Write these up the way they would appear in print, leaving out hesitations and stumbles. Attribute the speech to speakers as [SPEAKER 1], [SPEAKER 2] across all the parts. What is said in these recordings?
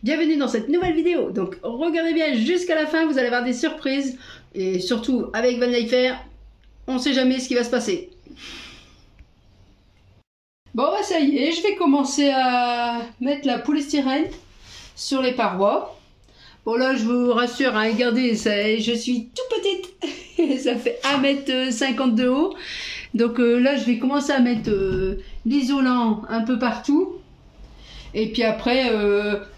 [SPEAKER 1] Bienvenue dans cette nouvelle vidéo. Donc regardez bien jusqu'à la fin, vous allez avoir des surprises. Et surtout avec Van Leifer, on ne sait jamais ce qui va se passer. Bon bah ça y est, je vais commencer à mettre la polystyrène sur les parois. Bon là je vous rassure, hein, regardez, je suis tout petite. Ça fait 1m50 de haut. Donc là je vais commencer à mettre l'isolant un peu partout. Et puis après,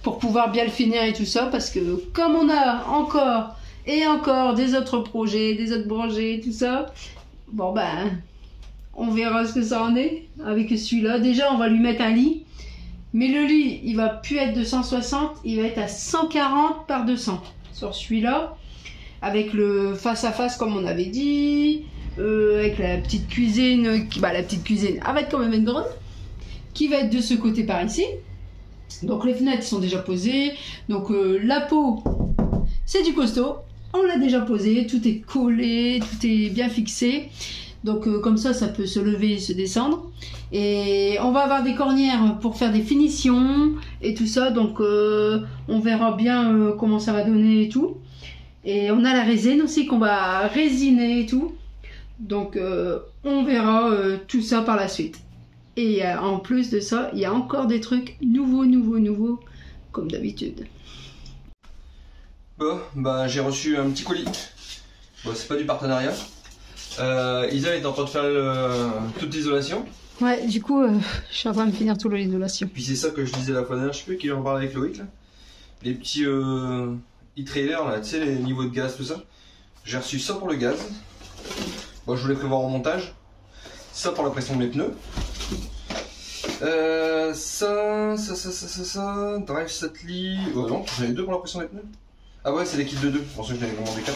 [SPEAKER 1] pour pouvoir bien le finir et tout ça, parce que comme on a encore et encore des autres projets, des autres projets et tout ça, bon ben, on verra ce que ça en est avec celui-là. Déjà, on va lui mettre un lit. Mais le lit, il va plus être de 160, il va être à 140 par 200 sur celui-là. Avec le face à face comme on avait dit, avec la petite cuisine, la petite cuisine, elle va être quand même une grande, qui va être de ce côté par ici. Donc les fenêtres sont déjà posées, donc la peau c'est du costaud, on l'a déjà posé, tout est collé, tout est bien fixé, donc comme ça peut se lever et se descendre. Et on va avoir des cornières pour faire des finitions et tout ça, donc on verra bien comment ça va donner et tout. Et on a la résine aussi qu'on va résiner et tout, donc on verra tout ça par la suite. Et en plus de ça, il y a encore des trucs nouveaux, comme d'habitude.
[SPEAKER 2] Bon, bah j'ai reçu un petit colis. Bon, c'est pas du partenariat. Isa est en train de faire toute l'isolation.
[SPEAKER 1] Ouais, du coup, je suis en train de finir toute l'isolation.
[SPEAKER 2] Puis c'est ça que je disais la fois dernière, je sais plus qui en parlait avec Loïc là. Les petits e-trailers là, tu sais, les niveaux de gaz, tout ça. J'ai reçu ça pour le gaz. Bon, je voulais prévoir au montage. Ça pour la pression de mes pneus. Ça, drive Satli. Oh non, j'en ai deux pour la pression des pneus. Ah ouais, c'est des kits de 2. Je pensais que j'en avais commandé 4.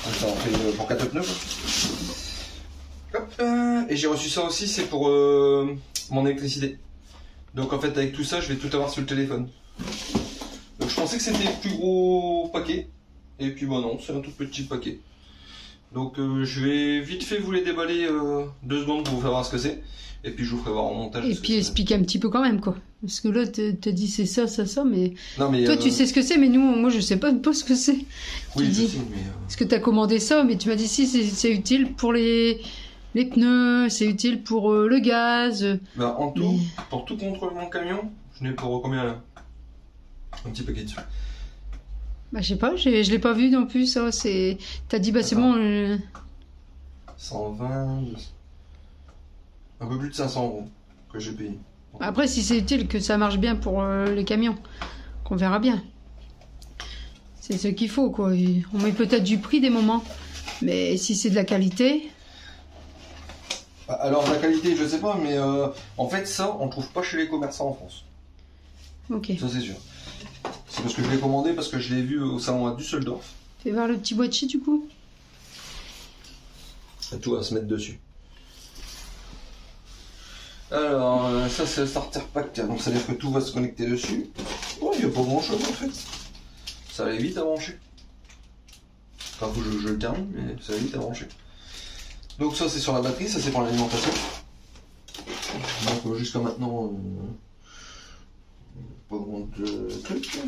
[SPEAKER 2] Donc ça en fait pour 4 pneus quoi. Hop, et j'ai reçu ça aussi, c'est pour mon électricité. Donc en fait, avec tout ça, je vais tout avoir sur le téléphone. Donc je pensais que c'était le plus gros paquet. Et puis bon, non, c'est un tout petit paquet. Donc je vais vite fait vous les déballer 2 secondes pour vous faire voir ce que c'est. Et puis je vous ferai voir en montage.
[SPEAKER 1] Et puis explique un petit peu quand même quoi. Parce que là te dit c'est ça, mais...
[SPEAKER 2] Non, mais
[SPEAKER 1] toi tu sais ce que c'est, mais moi je sais pas ce que c'est.
[SPEAKER 2] Oui,
[SPEAKER 1] tu dis,
[SPEAKER 2] sais, mais
[SPEAKER 1] parce que tu as commandé ça, mais tu m'as dit si c'est utile pour les pneus, c'est utile pour le gaz.
[SPEAKER 2] Bah en tout, pour tout contrôler mon camion, je n'ai pour combien là? Un petit paquet dessus.
[SPEAKER 1] Bah je sais pas, je l'ai pas vu non plus ça, c'est... T'as dit bah c'est bon...
[SPEAKER 2] 120... Un peu plus de 500 € que j'ai payé.
[SPEAKER 1] Après si c'est utile que ça marche bien pour les camions, qu'on verra bien. C'est ce qu'il faut quoi, on met peut-être du prix des moments, mais si c'est de la qualité...
[SPEAKER 2] Alors la qualité je sais pas, mais en fait ça on trouve pas chez les commerçants en France.
[SPEAKER 1] Ok.
[SPEAKER 2] Ça c'est sûr. C'est parce que je l'ai commandé, parce que je l'ai vu au salon à Düsseldorf.
[SPEAKER 1] Fais voir le petit boîtier du coup.
[SPEAKER 2] Et tout va se mettre dessus. Alors ça c'est le starter pack, donc ça veut dire que tout va se connecter dessus. Oh, il n'y a pas grand chose en fait. Ça va vite à brancher. Enfin faut que je le termine, mais ça va vite à brancher. Donc ça c'est sur la batterie, ça c'est pour l'alimentation. Donc jusqu'à maintenant, pas grand de trucs.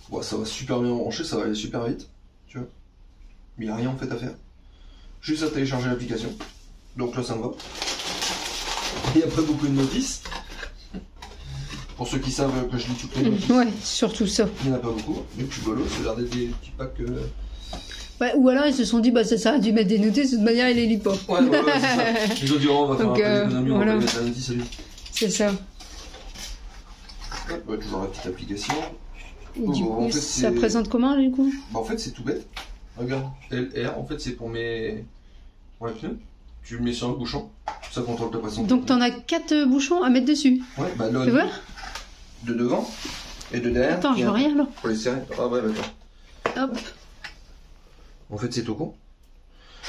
[SPEAKER 2] Bon, ça va super bien brancher, ça va aller super vite, tu vois. Mais il n'y a rien en fait à faire. Juste à télécharger l'application. Donc là ça me va. Et après beaucoup de notices. Pour ceux qui savent que je lis toutes les notices.
[SPEAKER 1] Ouais, surtout ça.
[SPEAKER 2] Il n'y en a pas beaucoup. Et puis voilà, c'est l'air d'être des petits packs.
[SPEAKER 1] Ouais, ou alors ils se sont dit bah ça sert à dû mettre des notices, de toute manière il les lit pas.
[SPEAKER 2] Ouais, c'est ça. Ils ont dit oh, on va faire un peu d'économie, on va pas mettre la notice à lui.
[SPEAKER 1] C'est ça.
[SPEAKER 2] Ouais, bah, toujours la petite application.
[SPEAKER 1] Et du coup, en fait, ça présente comment du coup?
[SPEAKER 2] Bah, en fait c'est tout bête. Regarde, LR, en fait c'est pour mes pneus. Tu le mets sur un bouchon, ça contrôle ta pression.
[SPEAKER 1] Donc t'en as 4 bouchons à mettre dessus.
[SPEAKER 2] Ouais, bah là, de devant et de derrière.
[SPEAKER 1] Attends, je vois rien là.
[SPEAKER 2] Pour les serrer. Ah ouais, d'accord.
[SPEAKER 1] Hop.
[SPEAKER 2] En fait c'est tout con.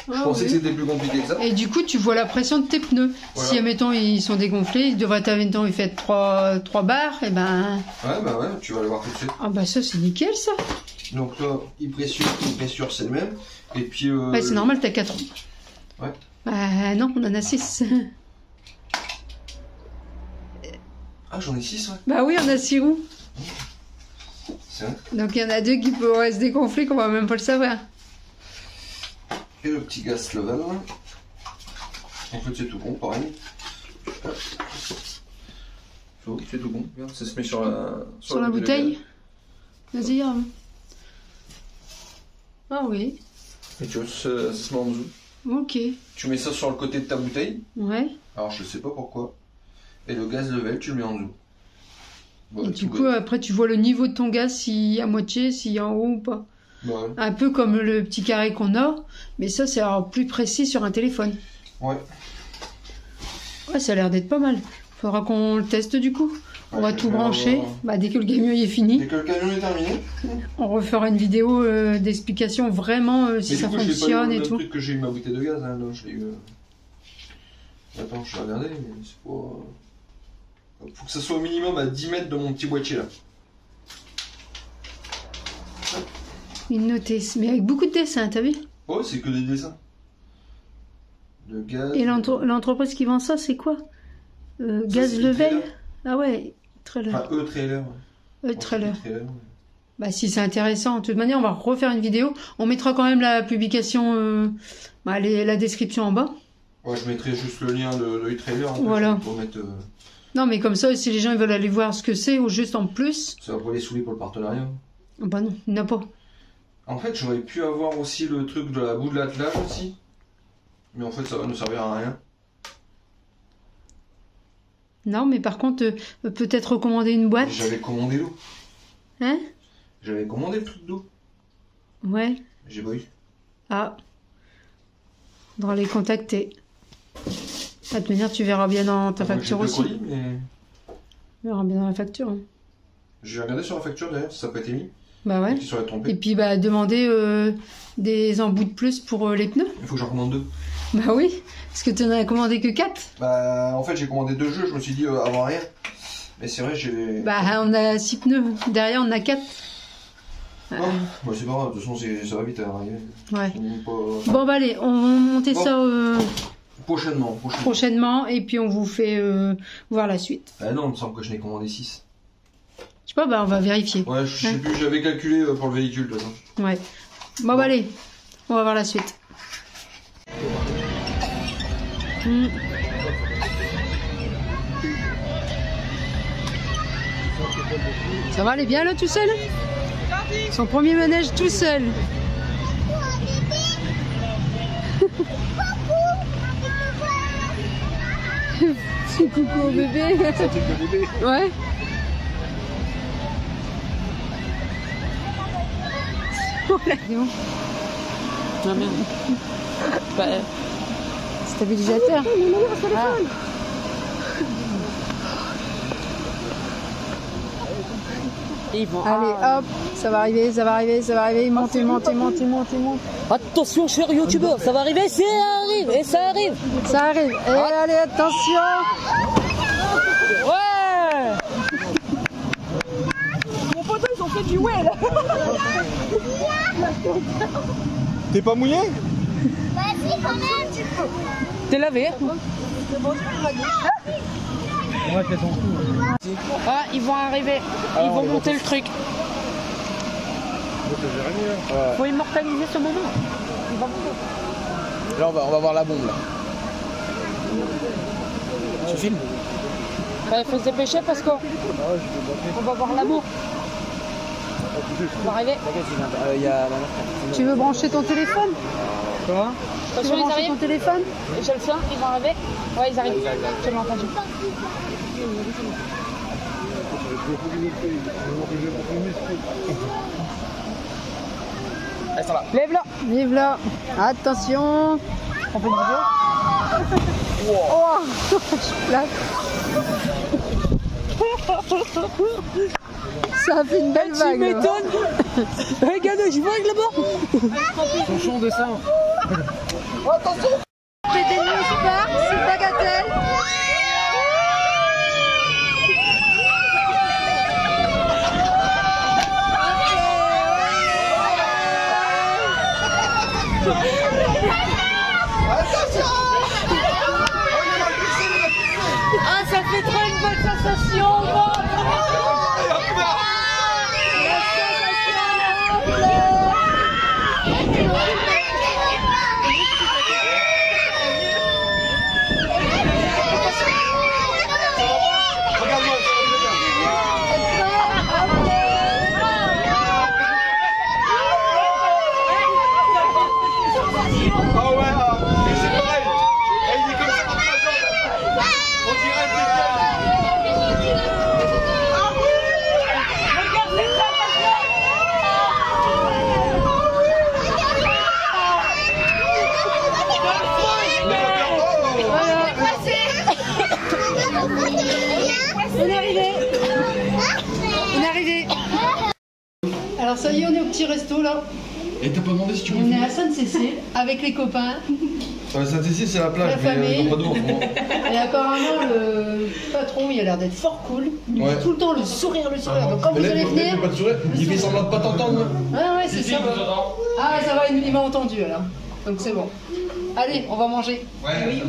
[SPEAKER 2] Je pensais que c'était plus compliqué que ça.
[SPEAKER 1] Et du coup tu vois la pression de tes pneus. Voilà. Si admettons ils sont dégonflés, ils devraient admettons ils font 3 barres, et ben...
[SPEAKER 2] Ouais bah ouais, tu vas le voir tout de suite.
[SPEAKER 1] Ah bah ça c'est nickel ça.
[SPEAKER 2] Donc là, il pressure c'est le même. Et puis...
[SPEAKER 1] Ouais c'est normal, t'as 4 roues.
[SPEAKER 2] Ouais.
[SPEAKER 1] Bah non, on en a 6.
[SPEAKER 2] Ah j'en ai 6 ouais.
[SPEAKER 1] Bah oui, on a 6 roues.
[SPEAKER 2] C'est vrai.
[SPEAKER 1] Donc il y en a deux qui pourraient se dégonfler qu'on va même pas le savoir.
[SPEAKER 2] Et le petit gas level. En fait, c'est tout bon, pareil. C'est tout bon. Regarde, ça se met sur la
[SPEAKER 1] bouteille. Vas-y. Ah oui.
[SPEAKER 2] Et tu vois, ça se met en dessous.
[SPEAKER 1] Ok.
[SPEAKER 2] Tu mets ça sur le côté de ta bouteille.
[SPEAKER 1] Ouais.
[SPEAKER 2] Alors, je sais pas pourquoi. Et le gaz level, tu le mets en dessous.
[SPEAKER 1] Et du coup, après, tu vois le niveau de ton gaz, s'il est à moitié, s'il est en haut ou pas.
[SPEAKER 2] Ouais.
[SPEAKER 1] Un peu comme le petit carré qu'on a, mais ça, c'est plus précis sur un téléphone.
[SPEAKER 2] Ouais.
[SPEAKER 1] Ouais, ça a l'air d'être pas mal. Faudra qu'on le teste du coup. On va tout brancher. Bah, dès que le camion est fini.
[SPEAKER 2] Dès que le camion est terminé.
[SPEAKER 1] On refera une vidéo d'explication vraiment si ça fonctionne et tout.
[SPEAKER 2] C'est le truc que j'ai eu ma bouteille de gaz, hein, là, je l'ai eu. Attends, je vais regarder, mais c'est pas. Faut que ça soit au minimum à 10 mètres de mon petit boîtier là.
[SPEAKER 1] Une notice, mais avec beaucoup de dessins, t'as vu?
[SPEAKER 2] Ouais, c'est que des dessins. De gaz.
[SPEAKER 1] Et l'entreprise qui vend ça, c'est quoi? Gaz Level? Ah ouais, trailer.
[SPEAKER 2] Enfin, E-trailer. Ouais.
[SPEAKER 1] E-trailer.
[SPEAKER 2] Ouais.
[SPEAKER 1] Bah si c'est intéressant, de toute manière on va refaire une vidéo. On mettra quand même la publication, la description en bas.
[SPEAKER 2] Ouais, je mettrai juste le lien de E-trailer.
[SPEAKER 1] Voilà.
[SPEAKER 2] Pour mettre,
[SPEAKER 1] Non mais comme ça, si les gens ils veulent aller voir ce que c'est ou juste en plus.
[SPEAKER 2] Ça va pas les saouler pour le partenariat.
[SPEAKER 1] Bah non, il n'y en a pas.
[SPEAKER 2] En fait, j'aurais pu avoir aussi le truc de la boue de l'attelage aussi. Mais en fait, ça va nous servir à rien.
[SPEAKER 1] Non, mais par contre, peut-être recommander une boîte.
[SPEAKER 2] J'avais commandé l'eau.
[SPEAKER 1] Hein?
[SPEAKER 2] J'avais commandé le truc d'eau.
[SPEAKER 1] Ouais.
[SPEAKER 2] J'ai pas eu.
[SPEAKER 1] Ah. Faudra les contacter. De toute manière, tu verras bien dans ta facture aussi.
[SPEAKER 2] Colis, mais...
[SPEAKER 1] Tu verras bien dans la facture. Hein.
[SPEAKER 2] J'ai regardé sur la facture d'ailleurs, si ça n'a pas été mis.
[SPEAKER 1] Bah ouais. Et puis bah demander des embouts de plus pour les pneus.
[SPEAKER 2] Il faut que j'en commande 2.
[SPEAKER 1] Bah oui, parce que tu n'en as commandé que 4.
[SPEAKER 2] Bah en fait j'ai commandé 2 jeux, je me suis dit avant rien. Mais c'est vrai j'ai...
[SPEAKER 1] Bah on a 6 pneus, derrière on a 4.
[SPEAKER 2] Oh, bah c'est pas grave, de toute façon ça va vite à arriver.
[SPEAKER 1] Ouais.
[SPEAKER 2] Pas...
[SPEAKER 1] Bon bah allez, on va monter ça prochainement et puis on vous fait voir la suite.
[SPEAKER 2] Ah non, il me semble que je n'ai commandé 6.
[SPEAKER 1] Je sais pas, bah on va vérifier.
[SPEAKER 2] Ouais, je sais plus, j'avais calculé pour le véhicule de toute façon.
[SPEAKER 1] Ouais. Bon bah allez, on va voir la suite. Ça va, elle est bien là tout seul? Son premier manège tout seul. C'est coucou au bébé. Ouais. Voilà.
[SPEAKER 3] Ah merde. Bah,
[SPEAKER 1] stabilisateur. Ah.
[SPEAKER 3] Ils vont...
[SPEAKER 1] Allez, hop, ça va arriver, ça va arriver, ça va arriver. Montez, montez, montez, montez, montez.
[SPEAKER 3] Attention, cher youtubeur, ça va arriver, ça arrive, et ça arrive.
[SPEAKER 1] Ça arrive. Et allez, attention.
[SPEAKER 3] Ouais.
[SPEAKER 4] Mon poteau, ils ont fait du well.
[SPEAKER 5] T'es pas mouillé?
[SPEAKER 4] Vas-y, quand même.
[SPEAKER 3] T'es lavé? Ah, ils vont arriver. Ils vont monter le truc. Faut immortaliser ce moment.
[SPEAKER 5] Là, on va voir la bombe là. Tu filmes?
[SPEAKER 3] Il faut se dépêcher parce qu'on va voir l'amour. On va arriver.
[SPEAKER 1] Tu veux brancher ton téléphone?
[SPEAKER 5] Quoi?
[SPEAKER 1] Tu veux brancher ton téléphone?
[SPEAKER 3] Je le sens, ils vont arriver. Ouais, ils arrivent. Je l'ai entendu.
[SPEAKER 1] Lève-la. Lève-la. Attention. On fait une vidéo? Oh, je plaque. Ça a fait une belle vague.
[SPEAKER 3] Tu m'étonnes. Regarde, je vois là-bas.
[SPEAKER 5] Son champ de sang.
[SPEAKER 1] Attention. C'est des news par, c'est bagatelle.
[SPEAKER 3] Ah, ça fait trop une bonne sensation.
[SPEAKER 1] La arrivé. Alors ça y est, on est au petit resto là.
[SPEAKER 2] Et t'as pas demandé si tu
[SPEAKER 1] On est à Sainte-Cécile avec les copains.
[SPEAKER 2] Sainte-Cécile, c'est la plage,
[SPEAKER 1] La
[SPEAKER 2] mais
[SPEAKER 1] famille.
[SPEAKER 2] ils ont pas d'eau en ce moment.
[SPEAKER 1] Et apparemment le patron il a l'air d'être fort cool. Il
[SPEAKER 2] Ouais.
[SPEAKER 1] a tout le temps le sourire. Donc quand vous
[SPEAKER 2] Mais là,
[SPEAKER 1] allez
[SPEAKER 2] il
[SPEAKER 1] venir.
[SPEAKER 2] fait pas de sourire, il fait semblant de pas t'entendre.
[SPEAKER 1] Ouais, c'est ça. Ah ça va, il m'a entendu alors. Donc c'est bon. Allez, on va manger.
[SPEAKER 2] Ouais.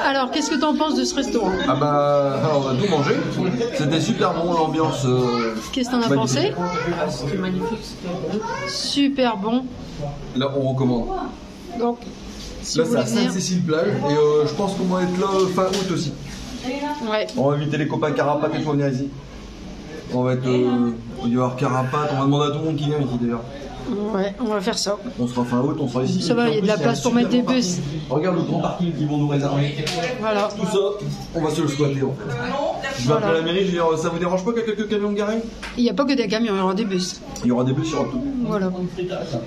[SPEAKER 6] Alors, qu'est-ce que tu en penses de ce restaurant?
[SPEAKER 2] Ah bah, alors on a tout mangé. C'était super bon, l'ambiance.
[SPEAKER 6] Qu'est-ce que t'en as pensé?
[SPEAKER 3] C'était magnifique, c'était bon.
[SPEAKER 6] Super bon.
[SPEAKER 2] Là, on recommande.
[SPEAKER 6] Donc, si
[SPEAKER 2] Là,
[SPEAKER 6] vous
[SPEAKER 2] c'est à
[SPEAKER 6] voulez venir.
[SPEAKER 2] Sainte-Cécile plage et je pense qu'on va être là fin août aussi.
[SPEAKER 6] Ouais.
[SPEAKER 2] On va inviter les copains Carapates et tout à venir ici. On va être. Il va y avoir Carapates, on va demander à tout le monde qui vient ici d'ailleurs.
[SPEAKER 6] Ouais, on va faire ça.
[SPEAKER 2] On sera fin août, on sera ici.
[SPEAKER 6] Ça va,
[SPEAKER 2] Et puis,
[SPEAKER 6] il y a de la
[SPEAKER 2] en plus,
[SPEAKER 6] place
[SPEAKER 2] un
[SPEAKER 6] pour mettre
[SPEAKER 2] super
[SPEAKER 6] des
[SPEAKER 2] bon
[SPEAKER 6] bus.
[SPEAKER 2] parking. Regarde le grand parking qu'ils vont nous réserver.
[SPEAKER 6] Voilà.
[SPEAKER 2] Tout ça, on va se le squatter en fait. Je vais appeler la mairie, je vais dire ça vous dérange pas qu'il y a quelques camions garés?
[SPEAKER 6] Il n'y a pas que des camions, il y aura des bus.
[SPEAKER 2] Il y aura des bus, il y aura tout.
[SPEAKER 6] Voilà.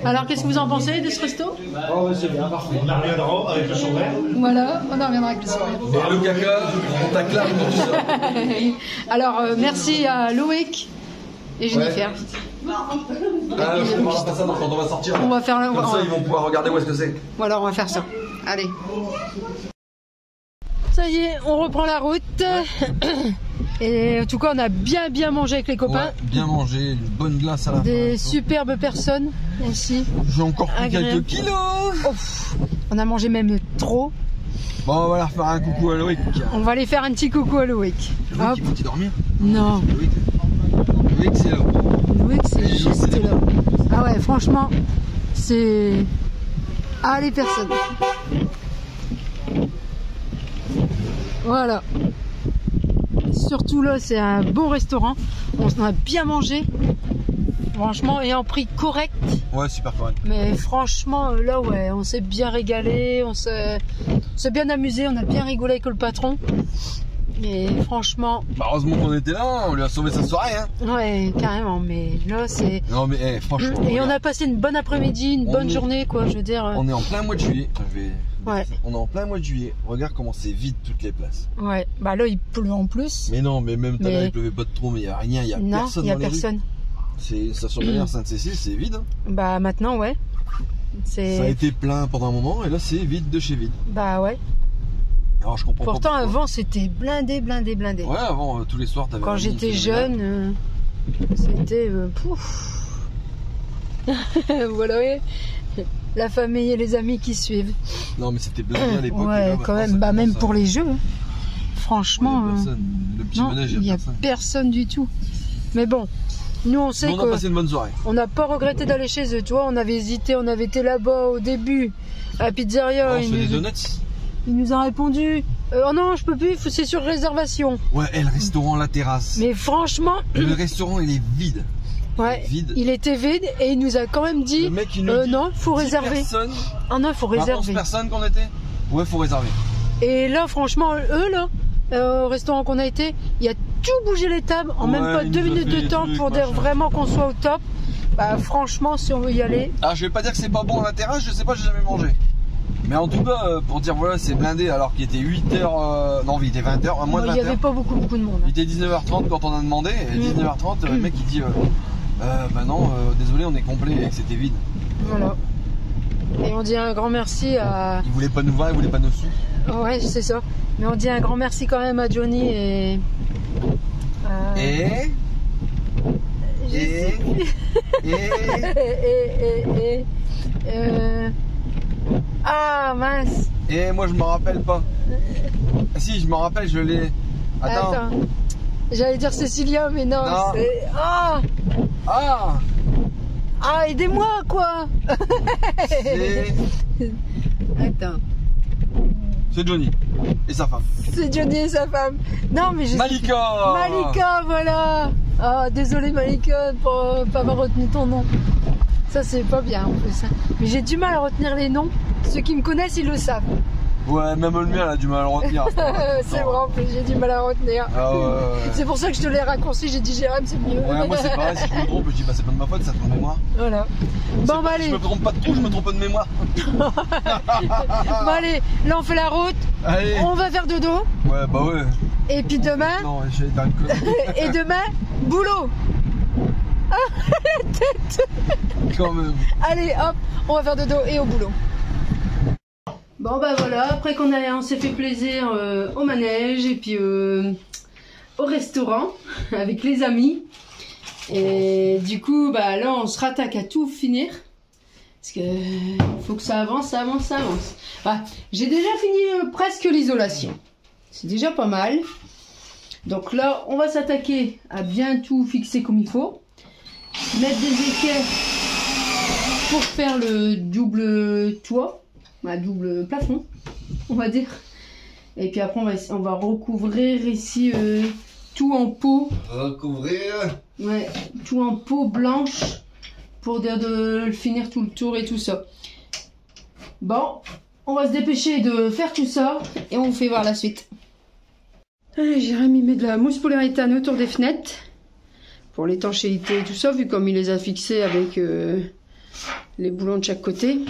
[SPEAKER 6] Alors, qu'est-ce que vous en pensez de ce resto?
[SPEAKER 5] Oh, ouais, c'est bien, parfait. On reviendra avec le sourire.
[SPEAKER 6] Voilà, on en reviendra avec le sourire.
[SPEAKER 2] Et le caca, on t'acclame pour tout ça.
[SPEAKER 6] Alors, merci à Loïc et Jennifer.
[SPEAKER 2] Ah, je ne parle pas ça, donc quand on va sortir.
[SPEAKER 6] On va faire le-
[SPEAKER 2] Comme ça, ils vont pouvoir regarder où est-ce que c'est.
[SPEAKER 6] Voilà, on va faire ça. Allez. Ça y est, on reprend la route. Et en tout cas, on a bien mangé avec les copains.
[SPEAKER 2] Ouais, bien mangé, une bonne glace à la
[SPEAKER 6] Des
[SPEAKER 2] fin.
[SPEAKER 6] superbes personnes aussi.
[SPEAKER 2] J'ai encore pris
[SPEAKER 6] Agréable.
[SPEAKER 2] quelques kilos.
[SPEAKER 6] Ouf, on a mangé même trop.
[SPEAKER 2] Bon, on va leur faire un coucou à Loïc.
[SPEAKER 6] On va aller faire un petit coucou à Loïc.
[SPEAKER 2] Loïc,
[SPEAKER 6] Hop.
[SPEAKER 2] il faut-il dormir?
[SPEAKER 6] Non,
[SPEAKER 2] Loïc, c'est là.
[SPEAKER 6] Loïc c'est juste là. Ah ouais, franchement, c'est... Ah, les personnes. Voilà. Surtout là, c'est un bon restaurant. On a bien mangé. Franchement, et en prix correct.
[SPEAKER 2] Ouais, super correct.
[SPEAKER 6] Mais franchement, là, ouais, on s'est bien régalé, on s'est bien amusé, on a bien rigolé avec le patron. Et franchement,
[SPEAKER 2] Bah, heureusement qu'on était là, on lui a sauvé sa soirée. Hein.
[SPEAKER 6] ouais, carrément, mais là, c'est...
[SPEAKER 2] Non, mais franchement.
[SPEAKER 6] Et on
[SPEAKER 2] regarde,
[SPEAKER 6] a passé une bonne après-midi, une
[SPEAKER 2] On
[SPEAKER 6] bonne
[SPEAKER 2] est-
[SPEAKER 6] journée, quoi, je veux dire.
[SPEAKER 2] on est en plein mois de juillet.
[SPEAKER 6] Ouais.
[SPEAKER 2] On est en plein mois de juillet. Regarde comment c'est vide toutes les places.
[SPEAKER 6] Ouais, bah là, il pleut en plus.
[SPEAKER 2] Mais non, mais même tout à l'heure,
[SPEAKER 6] Mais-
[SPEAKER 2] il pleuvait pas de trop, mais il n'y a rien, il n'y a
[SPEAKER 6] Non,
[SPEAKER 2] personne
[SPEAKER 6] il n'y a
[SPEAKER 2] dans les rues.
[SPEAKER 6] personne.
[SPEAKER 2] C'est station balnéaire Sainte-Cécile, c'est vide. Hein.
[SPEAKER 6] Bah maintenant, ouais.
[SPEAKER 2] Ça a
[SPEAKER 6] C'est...
[SPEAKER 2] été plein pendant un moment et là c'est vide de chez vide.
[SPEAKER 6] Bah ouais.
[SPEAKER 2] Alors je comprends
[SPEAKER 6] Pourtant,
[SPEAKER 2] pas. pourquoi.
[SPEAKER 6] avant, c'était blindé.
[SPEAKER 2] Ouais, avant tous les soirs t'avais.
[SPEAKER 6] Quand
[SPEAKER 2] un
[SPEAKER 6] j'étais
[SPEAKER 2] monde
[SPEAKER 6] jeune, c'était... pouf. Voilà, ouais. La famille et les amis qui suivent.
[SPEAKER 2] phénoménal. Non mais c'était blindé à l'époque. et
[SPEAKER 6] Ouais,
[SPEAKER 2] là,
[SPEAKER 6] quand
[SPEAKER 2] maintenant,
[SPEAKER 6] même.
[SPEAKER 2] ça
[SPEAKER 6] Bah
[SPEAKER 2] commence
[SPEAKER 6] même
[SPEAKER 2] à-
[SPEAKER 6] pour les jeux. hein. Franchement,
[SPEAKER 2] Ouais, y a personne. Le petit
[SPEAKER 6] non,
[SPEAKER 2] manège,
[SPEAKER 6] il n'y a
[SPEAKER 2] personne.
[SPEAKER 6] personne du tout. Mais bon, nous on sait
[SPEAKER 2] Mais on a
[SPEAKER 6] que
[SPEAKER 2] passé une bonne soirée.
[SPEAKER 6] on n'a pas regretté d'aller chez eux. Tu vois, on avait hésité, on avait été là-bas au début à la pizzeria.
[SPEAKER 2] On se fait des donuts.
[SPEAKER 6] Il nous a répondu oh non, je peux plus, c'est sur réservation.
[SPEAKER 2] Ouais, et le restaurant, la terrasse.
[SPEAKER 6] Mais franchement,
[SPEAKER 2] Le restaurant il est vide.
[SPEAKER 6] ouais,
[SPEAKER 2] Vide.
[SPEAKER 6] il était vide et il nous a quand même dit
[SPEAKER 2] Le mec il nous dit
[SPEAKER 6] non, faut
[SPEAKER 2] 10
[SPEAKER 6] réserver.
[SPEAKER 2] personnes.
[SPEAKER 6] Ah non, faut
[SPEAKER 2] Enfin, 11
[SPEAKER 6] réserver.
[SPEAKER 2] personnes qu'on était. Ouais, faut réserver.
[SPEAKER 6] Et là, franchement, eux là, au restaurant qu'on a été, il y a tout bougé les tables en
[SPEAKER 2] Ouais,
[SPEAKER 6] même pas
[SPEAKER 2] il
[SPEAKER 6] 2
[SPEAKER 2] nous a
[SPEAKER 6] minutes
[SPEAKER 2] fait
[SPEAKER 6] de
[SPEAKER 2] des
[SPEAKER 6] temps
[SPEAKER 2] trucs,
[SPEAKER 6] pour dire
[SPEAKER 2] machin.
[SPEAKER 6] vraiment qu'on soit au top. Bah franchement, si on veut y aller,
[SPEAKER 2] Alors je vais pas dire que c'est pas bon à la terrasse, je sais pas, j'ai jamais mangé. Mais en tout cas, pour dire voilà, c'est blindé alors qu'il était 8h, non, il était 20h, moins de
[SPEAKER 6] il n'y
[SPEAKER 2] 20h.
[SPEAKER 6] avait pas beaucoup de monde.
[SPEAKER 2] Il était 19h30 quand on a demandé, et 19h30, le mec il dit bah non, désolé, on est complet et que c'était vide.
[SPEAKER 6] Voilà. Et on dit un grand merci à...
[SPEAKER 2] Il voulait pas nous voir, il voulait pas nos sous.
[SPEAKER 6] Ouais, c'est ça. Mais on dit un grand merci quand même à Johnny et...
[SPEAKER 2] Et.
[SPEAKER 6] Je sais
[SPEAKER 2] Et.
[SPEAKER 6] et... Ah mince.
[SPEAKER 2] Et moi je me rappelle pas. Ah, si, je me rappelle, je l'ai. Attends.
[SPEAKER 6] J'allais dire Cécilia, mais non.
[SPEAKER 2] Non.
[SPEAKER 6] C'est... Ah,
[SPEAKER 2] Ah
[SPEAKER 6] ah, aidez-moi quoi.
[SPEAKER 2] C'est.
[SPEAKER 6] Attends.
[SPEAKER 2] C'est Johnny et sa femme.
[SPEAKER 6] C'est Johnny et sa femme. Non, mais je...
[SPEAKER 2] Malika.
[SPEAKER 6] Malika, voilà. Ah, désolé Malika pour pas avoir retenu ton nom. Ça, c'est pas bien en plus. Mais j'ai du mal à retenir les noms. Ceux qui me connaissent, ils le savent.
[SPEAKER 2] Ouais, même le mien, elle a du mal à le retenir.
[SPEAKER 6] C'est vrai, en plus, j'ai du mal à retenir.
[SPEAKER 2] Ah ouais.
[SPEAKER 6] C'est pour ça que je te l'ai raccourci, j'ai dit Jérém, c'est mieux.
[SPEAKER 2] Ouais, moi c'est pareil, si je me trompe, je dis bah c'est pas de ma faute, ça te de mémoire.
[SPEAKER 6] Voilà. Bon, bah allez.
[SPEAKER 2] Je me trompe pas de trou, je me trompe pas de mémoire.
[SPEAKER 6] Bon, allez, là on fait la route.
[SPEAKER 2] Allez.
[SPEAKER 6] On va faire dodo.
[SPEAKER 2] Ouais, bah ouais.
[SPEAKER 6] Et puis demain.
[SPEAKER 2] Non, j'allais faire une connerie.
[SPEAKER 6] Et demain, boulot. Ah, la tête.
[SPEAKER 2] Quand même.
[SPEAKER 6] Allez, hop, on va faire dodo et au boulot.
[SPEAKER 1] Bon bah voilà, après on s'est fait plaisir au manège et puis au restaurant avec les amis. Et du coup bah là on se rattaque à tout finir. Parce que faut que ça avance, ça avance, ça avance. Bah, j'ai déjà fini presque l'isolation. C'est déjà pas mal. Donc là on va s'attaquer à bien tout fixer comme il faut. Mettre des équerres pour faire le double toit. Un double plafond, on va dire. Et puis après, on va recouvrir ici tout en peau.
[SPEAKER 2] Recouvrir.
[SPEAKER 1] Ouais, tout en peau blanche pour de finir tout le tour et tout ça. Bon, on va se dépêcher de faire tout ça et on vous fait voir la suite. Jérémy met de la mousse polyuréthane autour des fenêtres pour l'étanchéité et tout ça, vu comme il les a fixés avec les boulons de chaque côté.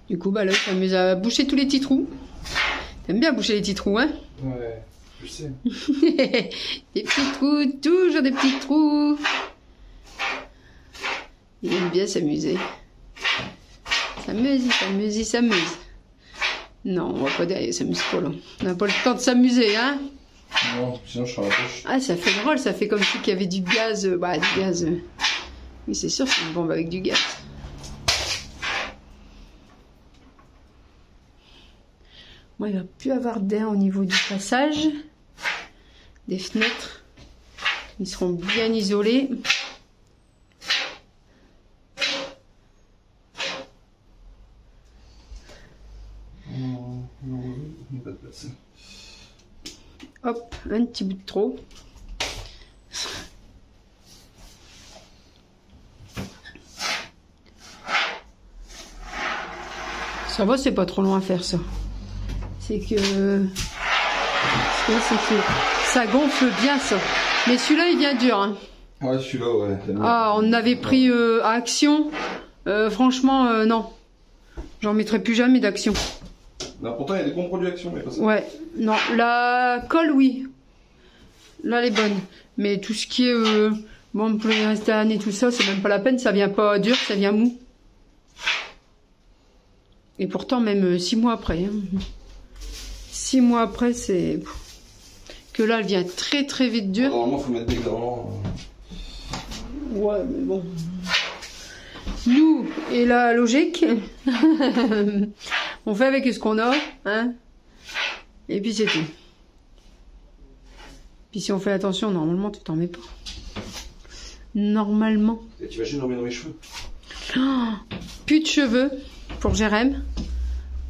[SPEAKER 1] Du coup, bah là, il s'amuse à boucher tous les petits trous. T'aimes bien boucher les petits trous, hein?
[SPEAKER 2] Ouais, je sais.
[SPEAKER 1] Des petits trous, toujours des petits trous. Il aime bien s'amuser. Il s'amuse. Non, on va pas dire, il s'amuse pas là. On n'a pas le temps de s'amuser, hein?
[SPEAKER 2] Non, sinon je serai à la poche.
[SPEAKER 1] Ah, ça fait drôle, ça fait comme si qu'il y avait du gaz. Bah, du gaz. Oui, c'est sûr, c'est une bombe avec du gaz. Moi, il va plus avoir d'air au niveau du passage des fenêtres. Ils seront bien isolés.
[SPEAKER 2] Non, il n'y a pas de place.
[SPEAKER 1] Hop, un petit bout de trop. Ça va, c'est pas trop long à faire ça. C'est que ça gonfle bien ça. Mais celui-là il vient dur. Hein.
[SPEAKER 2] Ouais, celui-là, ouais.
[SPEAKER 1] Ah, on avait pris à Action. Franchement, non. J'en mettrai plus jamais d'Action.
[SPEAKER 2] Non, pourtant il y a des bons produits Action, mais pas ça.
[SPEAKER 1] Ouais, non. La colle, oui. Là, elle est bonne. Mais tout ce qui est bon, polyuréthane et tout ça, c'est même pas la peine. Ça vient pas dur, ça vient mou. Et pourtant, même 6 mois après. Hein. 6 mois après, c'est que là, elle vient très très vite dure.
[SPEAKER 2] Normalement, il faut mettre des gants.
[SPEAKER 1] Ouais, mais bon. Nous, et la logique, on fait avec ce qu'on a, hein. Et puis c'est tout. Puis si on fait attention, normalement, tu t'en mets pas. Normalement.
[SPEAKER 2] Et tu vas juste dormir dans mes cheveux.
[SPEAKER 1] Oh, plus de cheveux pour Jérém.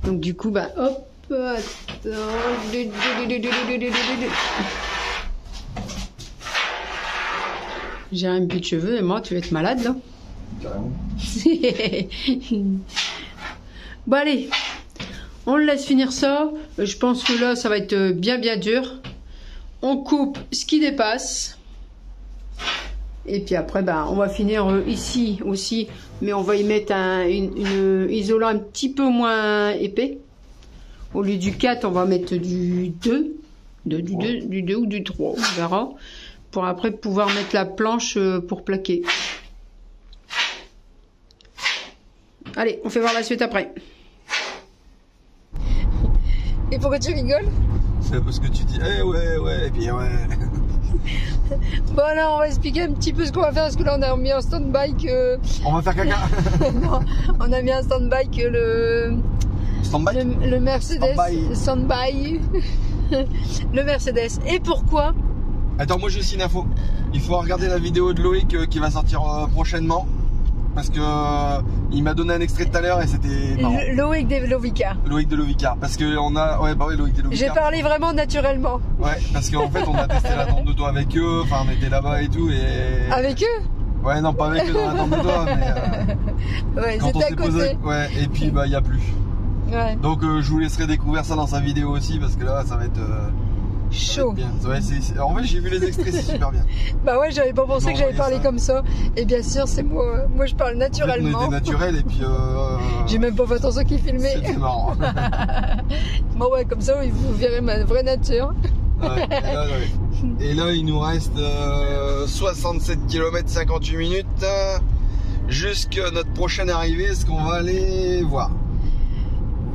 [SPEAKER 1] Donc du coup, bah hop. Attends. Jérém, plus de cheveux et moi, tu vas être malade là.
[SPEAKER 2] Carrément.
[SPEAKER 1] Bon allez, on le laisse finir ça. Je pense que là, ça va être bien bien dur. On coupe ce qui dépasse. Et puis après, ben, on va finir ici aussi. Mais on va y mettre une isolant un petit peu moins épais. Au lieu du 4, on va mettre du 2. Du 2 ou du 3, on verra. Pour après pouvoir mettre la planche pour plaquer. Allez, on fait voir la suite après. Et pourquoi tu rigoles?
[SPEAKER 2] C'est parce que tu dis, eh ouais, et puis ouais.
[SPEAKER 6] Bon là, on va expliquer un petit peu ce qu'on va faire, parce que là, on a mis en stand-by que...
[SPEAKER 2] On va faire caca.
[SPEAKER 6] Non, on a mis en stand-by que le Mercedes. Stand-by. Le Mercedes. Et pourquoi?
[SPEAKER 2] Attends, moi j'ai aussi une info. Il faut regarder la vidéo de Loïc qui va sortir prochainement. Parce que il m'a donné un extrait tout à l'heure et c'était marrant.
[SPEAKER 6] Loïc de Lovicar.
[SPEAKER 2] Loïc de Lovicar. Parce que on a. Ouais, bah oui, Loïc de Lovicar.
[SPEAKER 6] J'ai parlé vraiment naturellement.
[SPEAKER 2] Ouais, parce qu'en fait on a testé la tente de dos avec eux, enfin on était là-bas et tout et.
[SPEAKER 6] Avec eux?
[SPEAKER 2] Ouais, non, pas avec eux dans la tombe de doigts, mais
[SPEAKER 6] Ouais,
[SPEAKER 2] quand on
[SPEAKER 6] c'était à
[SPEAKER 2] s'est posé.
[SPEAKER 6] côté.
[SPEAKER 2] Ouais, et puis bah, il n'y a plus.
[SPEAKER 6] Ouais,
[SPEAKER 2] Donc, je vous laisserai découvrir ça dans sa vidéo aussi, parce que là, ça va être.
[SPEAKER 6] chaud.
[SPEAKER 2] Bien. Ouais, en fait, j'ai vu les extraits, c'est super bien.
[SPEAKER 6] Bah ouais, j'avais pas pensé
[SPEAKER 2] Bon,
[SPEAKER 6] que j'allais
[SPEAKER 2] voyez
[SPEAKER 6] parler
[SPEAKER 2] ça.
[SPEAKER 6] comme ça. Et bien sûr, c'est moi. Moi, je parle
[SPEAKER 2] On
[SPEAKER 6] naturellement.
[SPEAKER 2] était naturel, et puis.
[SPEAKER 6] J'ai même pas fait attention qui filmait.
[SPEAKER 2] C'était marrant.
[SPEAKER 6] Bon ouais, comme ça, vous verrez ma vraie nature.
[SPEAKER 2] Ouais, et là, il nous reste 67 km 58 minutes jusqu'à notre prochaine arrivée, ce qu'on va aller voir.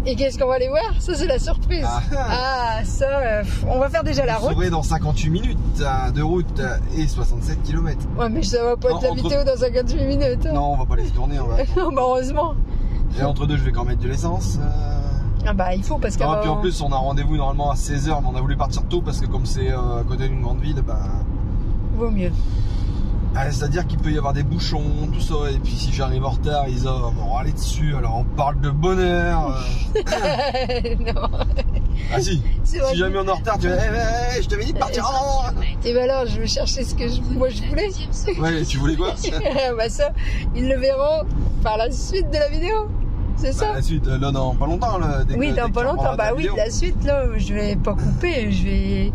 [SPEAKER 6] Et qu'est-ce qu'on va aller voir? Ça, c'est la surprise. Ah, ça, on va faire déjà la
[SPEAKER 2] Vous
[SPEAKER 6] route.
[SPEAKER 2] saurez dans 58 minutes de route et 67 km.
[SPEAKER 6] Ouais, mais ça va pas
[SPEAKER 2] Non,
[SPEAKER 6] être la
[SPEAKER 2] entre-
[SPEAKER 6] vidéo dans 58 minutes.
[SPEAKER 2] Non, on va pas laisser tourner, on va attendre.
[SPEAKER 6] Non, bah heureusement.
[SPEAKER 2] Et entre deux, je vais quand même mettre de l'essence.
[SPEAKER 6] Ah bah, il faut parce
[SPEAKER 2] Non,
[SPEAKER 6] qu'avant...
[SPEAKER 2] puis en plus, on a rendez-vous normalement à 16h, mais on a voulu partir tôt parce que comme c'est à côté d'une grande ville, bah,
[SPEAKER 6] Vaut mieux.
[SPEAKER 2] c'est-à-dire qu'il peut y avoir des bouchons, tout ça. Et puis si j'arrive en retard, ils vont râler dessus. Alors on parle de bonheur.
[SPEAKER 6] Non.
[SPEAKER 2] Ah si,
[SPEAKER 6] C'est vrai.
[SPEAKER 2] si jamais on est en retard, tu vas je t'avais dit de partir avant.
[SPEAKER 6] Et bah alors, je vais chercher ce que moi je voulais.
[SPEAKER 2] Ouais, tu voulais quoi?
[SPEAKER 6] Bah ça, ils le verront par la suite de la vidéo. C'est ça?
[SPEAKER 2] Bah, la suite, là dans pas longtemps. Là,
[SPEAKER 6] Oui, dans pas longtemps. Bah oui, la suite, là, je vais pas couper, je vais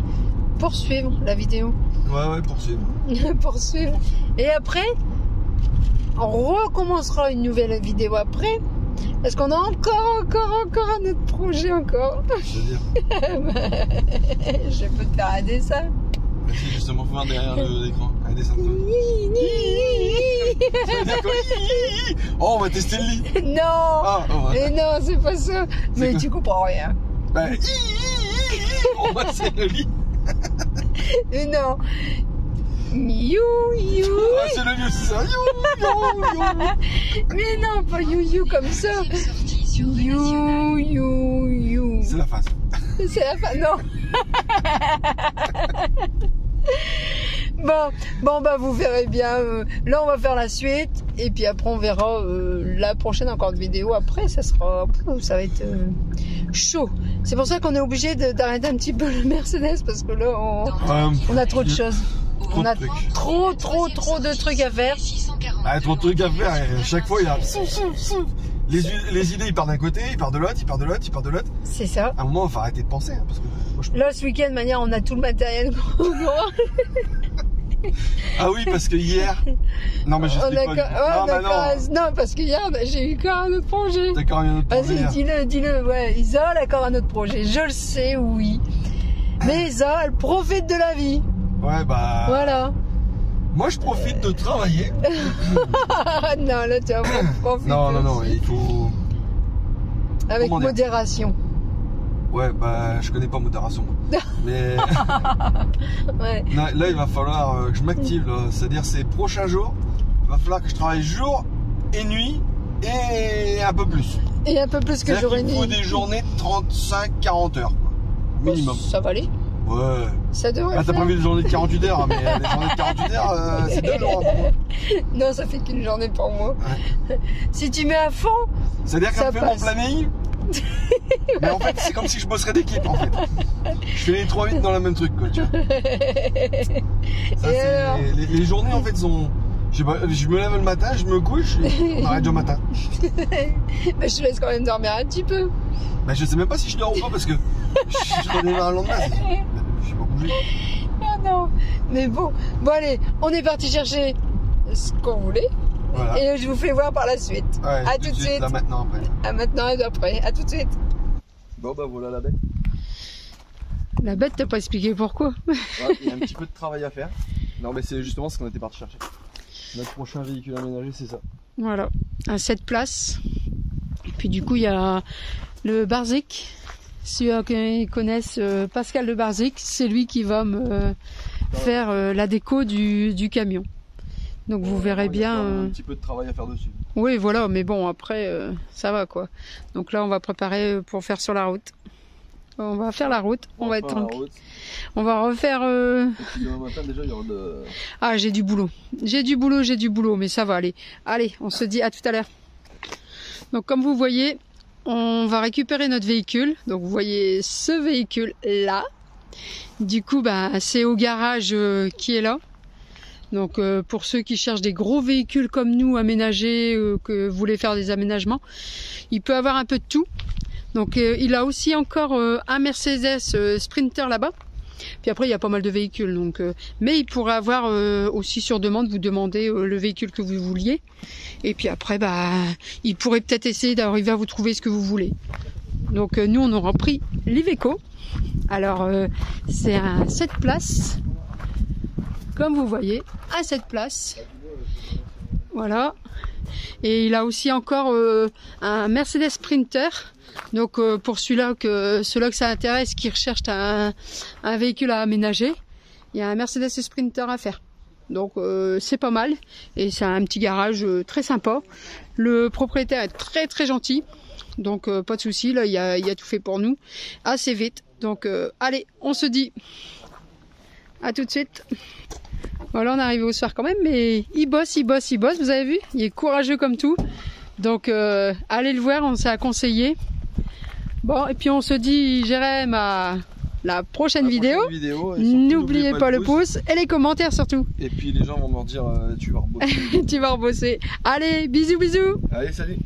[SPEAKER 6] poursuivre la vidéo.
[SPEAKER 2] Ouais, poursuivre.
[SPEAKER 6] Poursuivre. Et après, on recommencera une nouvelle vidéo après. Parce qu'on a encore un autre projet encore.
[SPEAKER 2] C'est-à-dire,
[SPEAKER 6] Je peux te faire un dessin.
[SPEAKER 2] si justement, faut voir derrière l'écran. Un dessin de toi. Ça veut dire quoi? Oh, on va tester le lit.
[SPEAKER 6] Non.
[SPEAKER 2] Ah, oh, ouais.
[SPEAKER 6] Mais non, c'est pas ça. Mais
[SPEAKER 2] quoi?
[SPEAKER 6] tu comprends rien.
[SPEAKER 2] Bah, on va c'est le lit.
[SPEAKER 6] Mais non. You.
[SPEAKER 2] Ah, c'est le lit aussi, ça. You.
[SPEAKER 6] Mais non, pas you comme ça. You.
[SPEAKER 2] C'est la face.
[SPEAKER 6] C'est la fin. Non. Bon, bah vous verrez bien. Là, on va faire la suite. Et puis après, on verra la prochaine encore de vidéo. Après, ça va être chaud. C'est pour ça qu'on est obligé d'arrêter un petit peu le Mercedes. Parce que là, on a trop de choses. On a trop de trucs à faire.
[SPEAKER 2] Ah, trop de trucs à faire. Et à chaque fois, il y a. Les idées, ils partent d'un côté, ils partent de l'autre, ils partent de l'autre, ils partent de l'autre.
[SPEAKER 6] C'est ça.
[SPEAKER 2] À un moment, il faut arrêter de penser. Hein, parce que moi,
[SPEAKER 6] Là, ce week-end, de manière, on a tout le matériel qu'on aura.
[SPEAKER 2] Ah oui, parce que hier. Non, mais je sais pas.
[SPEAKER 6] Non, parce que hier, j'ai eu encore un autre projet.
[SPEAKER 2] D'accord, un autre projet.
[SPEAKER 6] Vas-y, dis-le. Ouais, Isa, elle a encore un autre projet. Je le sais, oui. Mais Isa, elle profite de la vie.
[SPEAKER 2] Ouais, bah.
[SPEAKER 6] Voilà.
[SPEAKER 2] Moi, je profite de travailler.
[SPEAKER 6] Non, là, tu vas vraiment profiter.
[SPEAKER 2] Non, il faut.
[SPEAKER 6] Avec
[SPEAKER 2] Comment dire?
[SPEAKER 6] modération.
[SPEAKER 2] Ouais, bah, je connais pas modération. Mais.
[SPEAKER 6] Ouais.
[SPEAKER 2] Non, là, il va falloir que je m'active. C'est-à-dire, ces prochains jours, il va falloir que je travaille jour et nuit et un peu plus.
[SPEAKER 6] Et un peu plus que j'aurais
[SPEAKER 2] dit. Il faut des journées de 35-40 heures. Quoi. Minimum.
[SPEAKER 6] Ça va aller.
[SPEAKER 2] Ouais.
[SPEAKER 6] Ça devrait
[SPEAKER 2] Ah, t'as pas vu les journées de 48 heures, mais les journées de 48 heures, c'est 2 jours.
[SPEAKER 6] Non, ça fait qu'une journée pour moi. Ouais. Si tu mets à fond,
[SPEAKER 2] c'est-à-dire qu'elle fait mon planning. Mais en fait, c'est comme si je bosserais d'équipe, en fait. Je fais les 3 8 dans le même truc, quoi, tu vois. Ça, les journées, en fait, sont... Je sais pas, je me lève le matin, je me couche, et on arrête déjà au matin.
[SPEAKER 6] Mais je te laisse quand même dormir un petit peu.
[SPEAKER 2] Bah, je sais même pas si je dors ou pas, parce que je redémarre le lendemain. Je suis pas bougé.
[SPEAKER 6] Ah non. Mais bon, allez, on est parti chercher ce qu'on voulait. Voilà. Et je vous fais voir par la suite.
[SPEAKER 2] Ouais,
[SPEAKER 6] à tout de suite.
[SPEAKER 2] Là, maintenant, après.
[SPEAKER 6] À maintenant et après. À tout de suite.
[SPEAKER 2] Bon, bah voilà la bête.
[SPEAKER 6] La bête, t'as pas expliqué pourquoi.
[SPEAKER 2] Ouais, il y a un petit peu de travail à faire. Non, mais c'est justement ce qu'on était parti chercher. Notre prochain véhicule aménagé, c'est ça.
[SPEAKER 6] Voilà, à 7 places. Et puis du coup, il y a le Barzik. Ceux qui connaissent Pascal de Barzik, c'est lui qui va me faire la déco du camion. Donc vous verrez bien.
[SPEAKER 2] Un petit peu de travail à faire dessus.
[SPEAKER 6] Oui, voilà, mais bon, après, ça va quoi. Donc là, on va préparer pour faire sur la route. On va faire la route. On va être tranquille. On va refaire.
[SPEAKER 2] Demain matin, déjà, il y aura de...
[SPEAKER 6] Ah, j'ai du boulot, mais ça va aller. Allez, on se dit à tout à l'heure. Donc, comme vous voyez, on va récupérer notre véhicule. Donc, vous voyez ce véhicule là. Du coup, bah, c'est au garage qui est là. Donc pour ceux qui cherchent des gros véhicules comme nous aménagés, que vous voulez faire des aménagements, il peut avoir un peu de tout. Donc il a aussi encore un Mercedes Sprinter là-bas. Puis après il y a pas mal de véhicules, donc mais il pourrait avoir aussi sur demande, vous demander le véhicule que vous vouliez, et puis après il pourrait peut-être essayer d'arriver à vous trouver ce que vous voulez. Donc nous on aura pris l'Iveco. Alors c'est un 7 places, comme vous voyez, un 7 places, voilà. Et il a aussi encore un Mercedes Sprinter. Donc pour ceux-là que ça intéresse, qui recherchent un véhicule à aménager, il y a un Mercedes Sprinter à faire. Donc c'est pas mal, et c'est un petit garage très sympa. Le propriétaire est très très gentil, donc pas de souci, là il a tout fait pour nous assez vite. Donc allez, on se dit à tout de suite. Voilà, on est arrivé au soir quand même, mais il bosse, vous avez vu, il est courageux comme tout. Donc allez le voir, on s'est conseillé. Bon, et puis on se dit, Jérém, à la prochaine vidéo. N'oubliez pas le pouce et les commentaires surtout.
[SPEAKER 2] Et puis les gens vont me dire, tu vas rebosser.
[SPEAKER 6] Tu vas rebosser. Allez, bisous bisous.
[SPEAKER 2] Allez, salut.